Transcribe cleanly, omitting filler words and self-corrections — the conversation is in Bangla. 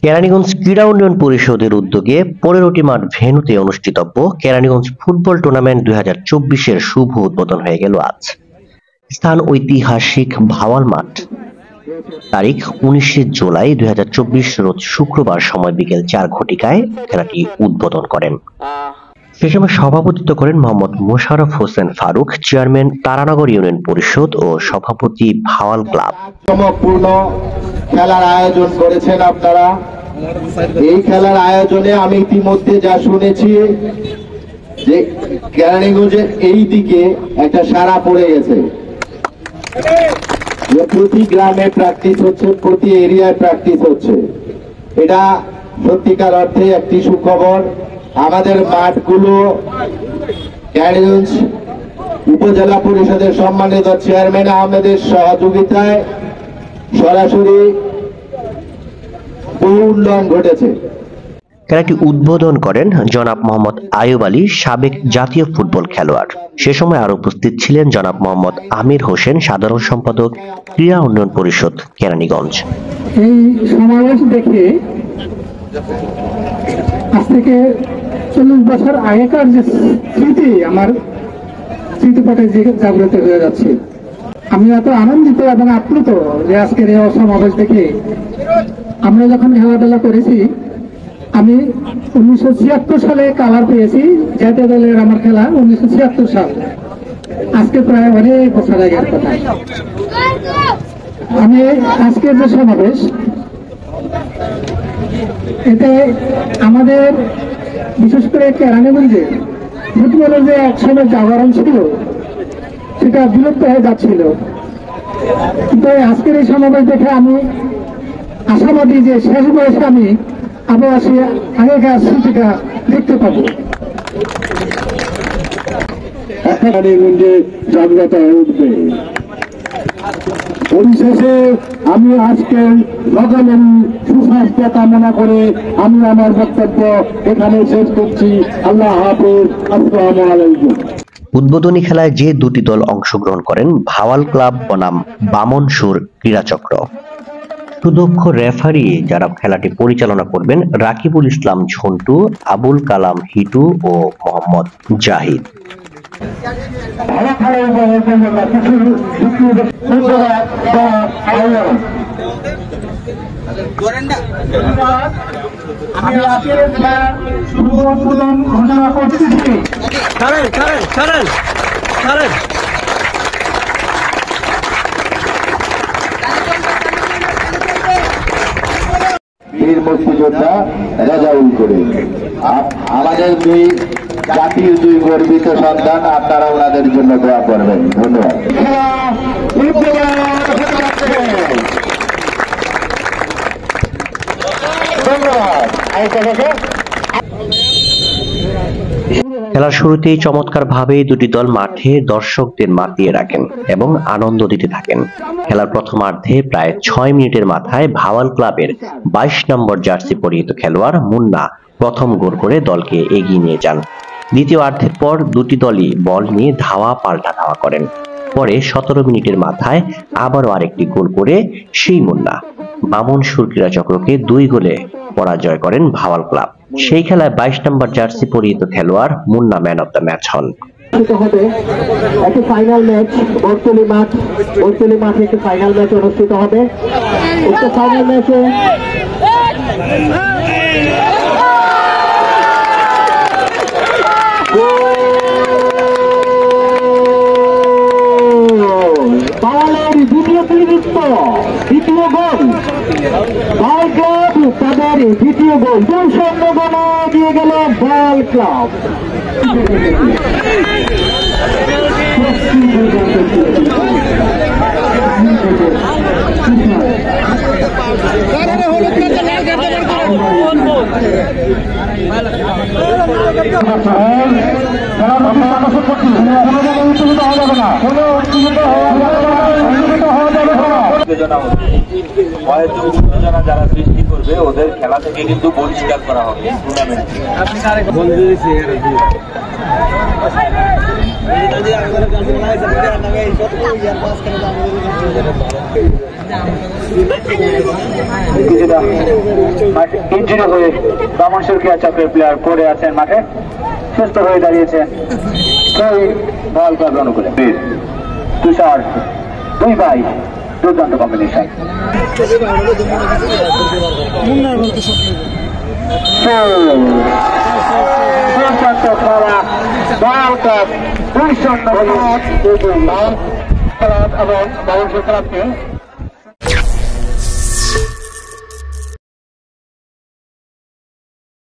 কেরানীগঞ্জ ক্রীড়া উন্নয়ন পরিষদের উদ্যোগে ১৫টি মাঠ ভেন্যুতে অনুষ্ঠিতব্য কেরানীগঞ্জ ফুটবল টুর্নামেন্ট ২০২৪-এর শুভ উদ্বোধন হয়ে গেল আজ। স্থান ঐতিহাসিক ভাওয়াল মাঠ। তারিখ ১৯শে জুলাই ২০২৪ রোজ শুক্রবার সময় বিকেল ৪ ঘটিকায় খেলাটি উদ্বোধন করেন। সে সময় সভাপতিত্ব করেন মোহাম্মদ মোশাররফ হোসেন ফারুক, চেয়ারম্যান তারানগর ইউনিয়ন পরিষদ ও সভাপতি ভাওয়াল ক্লাব। চমকপূর্ণ খেলার আয়োজন করেছেন আপনারা। এই খেলার আয়োজনে আমি ইতিমধ্যে যা শুনেছি যে কেরানীগঞ্জের এই দিকে একটা সাড়া পড়ে গেছে। প্রতি গ্রামে প্র্যাকটিস হচ্ছে, প্রতি এরিয়ায় প্র্যাকটিস হচ্ছে। এটা সত্যিকার অর্থে একটি সুখবর। আমাদের মাঠগুলো কেরানীগঞ্জ উপজেলা পরিষদের সম্মানিত চেয়ারম্যান আহমেদের সহযোগিতায় সরাসরি বহু উন্নয়ন ঘটেছে। খেলাটি উদ্বোধন করেন জনাব মোহাম্মদ আয়ুব আলী, সাবেক জাতীয় ফুটবল খেলোয়াড়। সে সময় আরো উপস্থিত ছিলেন জনাব মোহাম্মদ আমির হোসেন, সাধারণ সম্পাদক, ক্রীড়া উন্নয়ন পরিষদ কেরানীগঞ্জ। এই সমাবেশ দেখে আজ থেকে ৪০ বছর আগেকার যে স্মৃতি আমার স্মৃতিপটে জাগ্রত হয়ে যাচ্ছে। আমি এত আনন্দিত এবং আপ্লুত যে আজকের এই সমাবেশ দেখে। আমরা যখন খেলাধুলা করেছি, আমি ১৯৭৬ সালে কালার পেয়েছি জাতীয় দলের আমার খেলা ১৯৭৬ সাল। আজকে প্রায় অনেক বছর আগের কথা। আমি আজকের যে সমাবেশ, এতে আমাদের বিশেষ করে কেরানীগঞ্জে ফুটবলের যে একসময় জাগরণ ছিল সেটা বিলুপ্ত হয়ে যাচ্ছিল। কিন্তু আজকের এই সমাবেশ দেখে আমি আশাবাদী যে শেষ বয়সে আমি আবার আসি আগেকার স্মৃতিটা দেখতে পাবো। কেরানীগঞ্জে জাগ্রত হয়ে উঠবে। পরিশেষে আমি আজকের সকলের সুস্বাস্থ্য কামনা করে আমি আমার বক্তব্য এখানে শেষ করছি। আল্লাহ হাফেজ। আসসালামু আলাইকুম। উদ্বোধনী খেলায় যে দুটি দল অংশগ্রহণ করেন, ভাওয়াল ক্লাব বনাম বামন সুর ক্রীড়াচক্র। সুদক্ষ রেফারি যারা খেলাটি পরিচালনা করবেন রাকিবুল ইসলাম ঝন্টু, আবুল কালাম হিটু ও মোহাম্মদ জাহিদ। বীর মুক্তিযোদ্ধা রেজাউল করিম, আমাদের দুই জাতির দুই গর্বিত সন্তান। আপনারা ওনাদের জন্য দোয়া করবেন। ধন্যবাদ। খেলার শুরুতেই চমৎকারভাবে দুটি দল মাঠে দর্শকদের মাতিয়ে রাখেন এবং আনন্দ দিতে থাকেন। খেলার প্রথমার্ধে প্রায় ৬ মিনিটের মাথায় ভাওয়াল ক্লাবের ২২ নম্বর জার্সি পরিহিত খেলোয়াড় মুন্না প্রথম গোল করে দলকে এগিয়ে নিয়ে যান। দ্বিতীয়ার্ধের পর দুটি দলই বল নিয়ে ধাওয়া পাল্টা ধাওয়া করেন। পরে ১৭ মিনিটের মাথায় আবারও আরেকটি গোল করে সেই মুন্না বামন সুর ক্রীড়াচক্রকে ২ গোলে পরাজয় করেন ভাওয়াল ক্লাব। সেই খেলায় ২২ নম্বর জার্সি পরিহিত খেলোয়াড় Munna man of the match হন। একটি ফাইনাল ম্যাচ বরতলি মাঠে একটি ফাইনাল ম্যাচ অনুষ্ঠিত হবে। একটা ফাইনাল ম্যাচে দ্বিতীয় গোল তাদের দ্বিতীয় গোল ২-০ গোলে দিয়ে গেল ভাওয়াল ক্লাব। উত্তেজনা যারা সৃষ্টি করবে করবে, ওদের খেলা থেকে কিন্তু বহিষ্কার করা হবে টুর্নামেন্ট। ইঞ্জুরি হয়ে বামনসুর ক্রিয়া চক্রের প্লেয়ার পড়ে আছেন মাঠে, সুস্থ হয়ে দাঁড়িয়েছেন বল ক্লাব অনুকূলে। তুষার 2 ভাই, দুর্দান্ত কম্বিনেশন। দুর্দান্ত খেলা, বল ক্লাব 2-0 এবং বামনসুর ক্লাবকে